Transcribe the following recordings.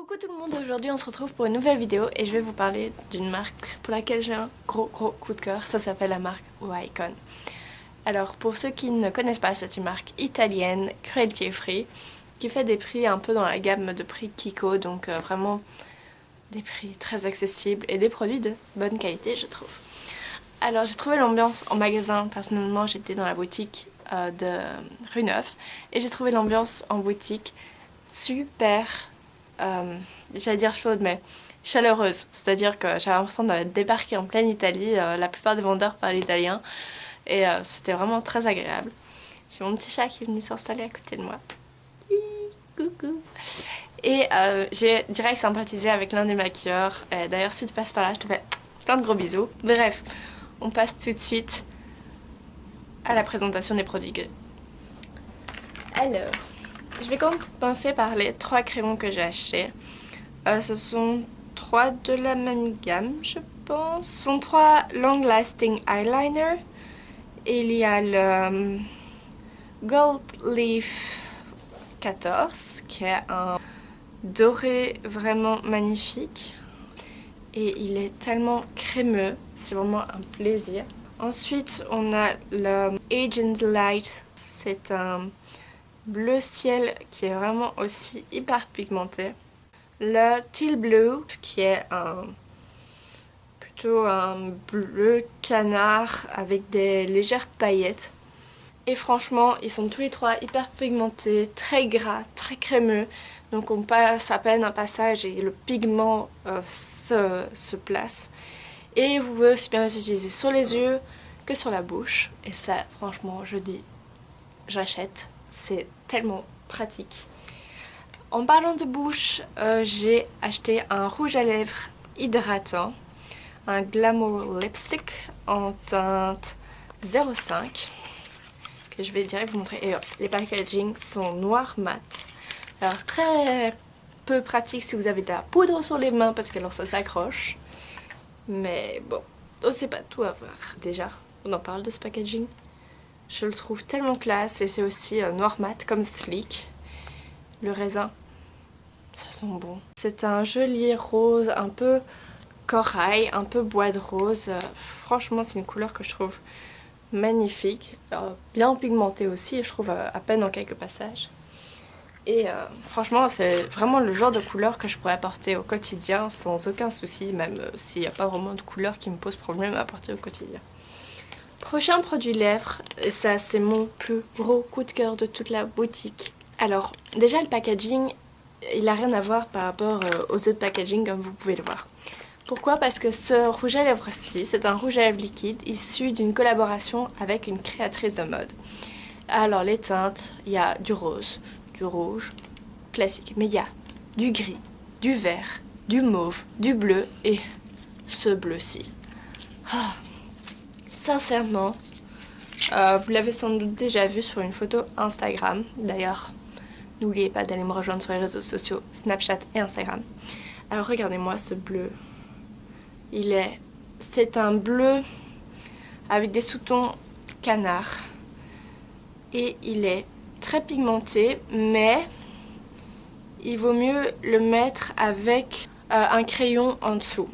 Coucou tout le monde, aujourd'hui on se retrouve pour une nouvelle vidéo et je vais vous parler d'une marque pour laquelle j'ai un gros coup de cœur. Ça s'appelle la marque Wycon. Alors pour ceux qui ne connaissent pas, c'est une marque italienne, cruelty free, qui fait des prix un peu dans la gamme de prix Kiko, donc vraiment des prix très accessibles et des produits de bonne qualité je trouve. Alors j'ai trouvé l'ambiance en magasin, personnellement j'étais dans la boutique de Rue Neuve et j'ai trouvé l'ambiance en boutique super, j'allais dire chaude mais chaleureuse, c'est-à-dire que j'avais l'impression de débarquer en pleine Italie, la plupart des vendeurs parlaient italien et c'était vraiment très agréable. J'ai mon petit chat qui est venu s'installer à côté de moi. Coucou. Et j'ai direct sympathisé avec l'un des maquilleurs. D'ailleurs, si tu passes par là, je te fais plein de gros bisous. Bref, on passe tout de suite à la présentation des produits que j'ai. Alors, je vais commencer par les 3 crayons que j'ai achetés. Ce sont 3 de la même gamme, je pense. Ce sont 3 Long Lasting Eyeliner. Il y a le Gold Leaf 14, qui est un doré vraiment magnifique. Et il est tellement crémeux, c'est vraiment un plaisir. Ensuite, on a le Agent Light. C'est un bleu ciel qui est vraiment aussi hyper pigmenté. Le Teal Blue qui est plutôt un bleu canard avec des légères paillettes. Et franchement, ils sont tous les 3 hyper pigmentés, très gras, très crémeux. Donc on passe à peine un passage et le pigment se place. Et vous pouvez aussi bien les utiliser sur les yeux que sur la bouche. Et ça, franchement, je dis, j'achète. C'est tellement pratique. En parlant de bouche, j'ai acheté un rouge à lèvres hydratant, un Glamour Lipstick en teinte 05, que je vais direct vous montrer. Et les packaging sont noir mat. Alors très peu pratique si vous avez de la poudre sur les mains parce que alors ça s'accroche. Mais bon, on sait pas tout avoir. Déjà, on en parle de ce packaging. Je le trouve tellement classe et c'est aussi noir mat comme Sleek. Le raisin, ça sent bon. C'est un joli rose, un peu corail, un peu bois de rose. Franchement, c'est une couleur que je trouve magnifique. Bien pigmentée aussi, je trouve à peine en quelques passages. Et franchement, c'est vraiment le genre de couleur que je pourrais porter au quotidien sans aucun souci, même s'il n'y a pas vraiment de couleur qui me pose problème à porter au quotidien. Prochain produit lèvres, et ça c'est mon plus gros coup de cœur de toute la boutique. Alors déjà le packaging, il n'a rien à voir par rapport aux autres packaging comme vous pouvez le voir. Pourquoi? Parce que ce rouge à lèvres-ci, c'est un rouge à lèvres liquide issu d'une collaboration avec une créatrice de mode. Alors les teintes, il y a du rose, du rouge, classique, mais il y a du gris, du vert, du mauve, du bleu et ce bleu-ci. Sincèrement, vous l'avez sans doute déjà vu sur une photo Instagram. D'ailleurs, n'oubliez pas d'aller me rejoindre sur les réseaux sociaux Snapchat et Instagram. Alors regardez-moi ce bleu. C'est un bleu avec des sous-tons canard. Et il est très pigmenté, mais il vaut mieux le mettre avec un crayon en dessous.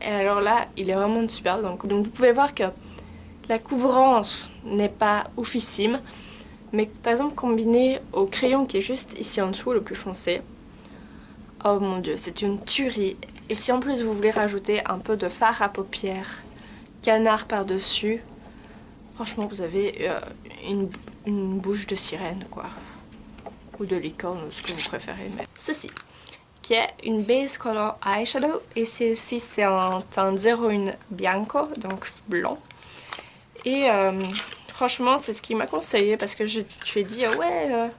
Et alors là, il est vraiment super. Donc vous pouvez voir que la couvrance n'est pas oufissime, mais par exemple combiné au crayon qui est juste ici en dessous, le plus foncé, oh mon dieu, c'est une tuerie. Et si en plus vous voulez rajouter un peu de fard à paupières, canard par-dessus, franchement vous avez une bouche de sirène quoi, ou de licorne, ce que vous préférez. Mais ceci, qui est une base color eyeshadow, et celle-ci c'est en teinte 01 bianco, donc blanc. Et franchement, c'est ce qu'il m'a conseillé parce que je lui ai dit ouais,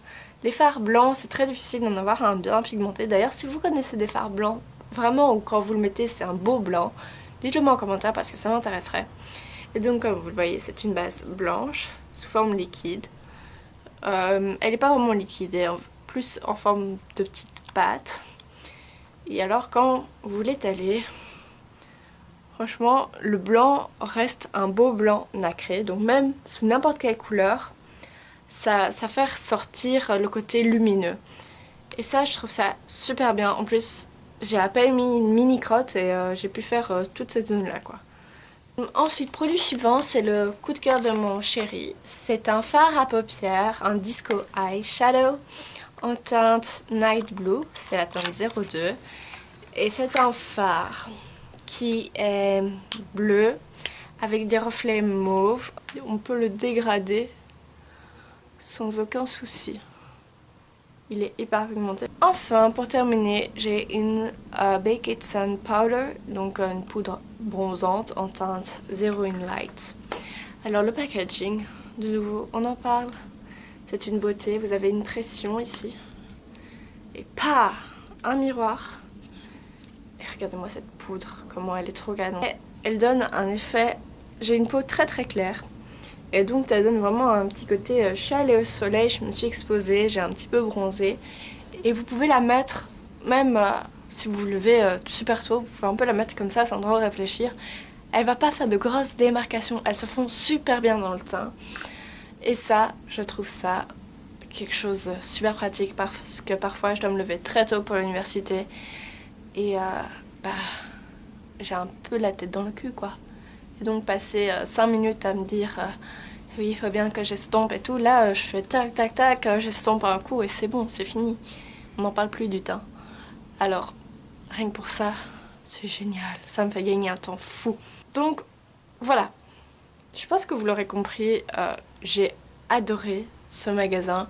les fards blancs, c'est très difficile d'en avoir un bien pigmenté. D'ailleurs, si vous connaissez des fards blancs, vraiment, ou quand vous le mettez, c'est un beau blanc, dites-le moi en commentaire parce que ça m'intéresserait. Et donc, comme vous le voyez, c'est une base blanche sous forme liquide. Elle n'est pas vraiment liquide, elle est plus en forme de petite pâte. Et alors, quand vous l'étalez, franchement, le blanc reste un beau blanc nacré, donc même sous n'importe quelle couleur, ça fait ressortir le côté lumineux. Et ça, je trouve ça super bien. En plus, j'ai à peine mis une mini crotte et j'ai pu faire toute cette zone là quoi. Ensuite, produit suivant, c'est le coup de cœur de mon chéri. C'est un fard à paupières, un disco eyeshadow en teinte Night Blue, c'est la teinte 02. Et c'est un fard qui est bleu avec des reflets mauve. On peut le dégrader sans aucun souci. Il est hyper pigmenté. Enfin, pour terminer, j'ai une Baked Sun Powder, donc une poudre bronzante en teinte 01 Light. Alors le packaging, de nouveau, on en parle. C'est une beauté, vous avez une pression ici. Et pas un miroir. Et regardez-moi cette poudre, comment elle est trop canon. Et elle donne un effet... J'ai une peau très très claire. Et donc ça donne vraiment un petit côté, je suis allée au soleil, je me suis exposée, j'ai un petit peu bronzé. Et vous pouvez la mettre, même si vous vous levez super tôt, vous pouvez un peu la mettre comme ça sans trop réfléchir. Elle va pas faire de grosses démarcations, elles se font super bien dans le teint. Et ça, je trouve ça quelque chose de super pratique parce que parfois je dois me lever très tôt pour l'université. Et j'ai un peu la tête dans le cul quoi. Et donc passer 5 minutes à me dire oui il faut bien que j'estompe et tout, là je fais tac tac tac, j'estompe un coup et c'est bon, c'est fini. On n'en parle plus du teint. Alors rien que pour ça, c'est génial, ça me fait gagner un temps fou. Donc voilà, je pense que vous l'aurez compris, j'ai adoré ce magasin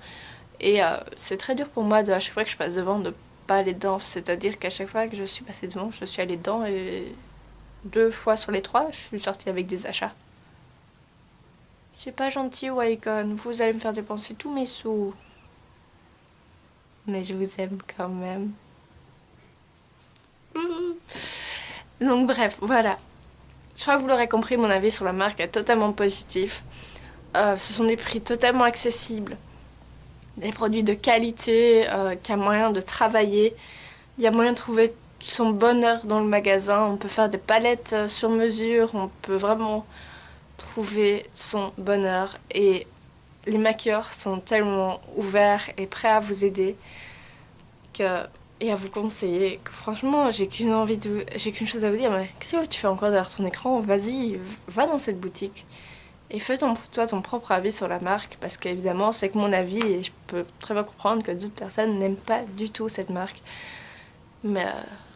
et c'est très dur pour moi de, à chaque fois que je passe devant de pas aller dedans, c'est-à-dire qu'à chaque fois que je suis passée devant, je suis allée dedans et 2 fois sur les 3, je suis sortie avec des achats. C'est pas gentil, Wacom, vous allez me faire dépenser tous mes sous. Mais je vous aime quand même. Donc bref, voilà. Je crois que vous l'aurez compris, mon avis sur la marque est totalement positif. Ce sont des prix totalement accessibles. Des produits de qualité, qu'il y a moyen de travailler. Il y a moyen de trouver son bonheur dans le magasin. On peut faire des palettes sur mesure. On peut vraiment trouver son bonheur. Et les maquilleurs sont tellement ouverts et prêts à vous aider et à vous conseiller que franchement, j'ai qu'une chose à vous dire. Mais qu'est-ce que tu fais encore derrière ton écran? Vas-y, va dans cette boutique. Et fais toi ton propre avis sur la marque, parce qu'évidemment, c'est que mon avis, et je peux très bien comprendre que d'autres personnes n'aiment pas du tout cette marque. Mais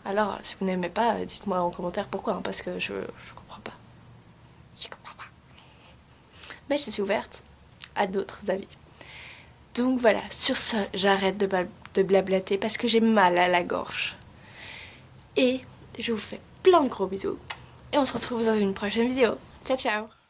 alors, si vous n'aimez pas, dites-moi en commentaire pourquoi, hein, parce que je comprends pas. Je comprends pas. Mais je suis ouverte à d'autres avis. Donc voilà, sur ce, j'arrête de blablater parce que j'ai mal à la gorge. Et je vous fais plein de gros bisous. Et on se retrouve dans une prochaine vidéo. Ciao, ciao!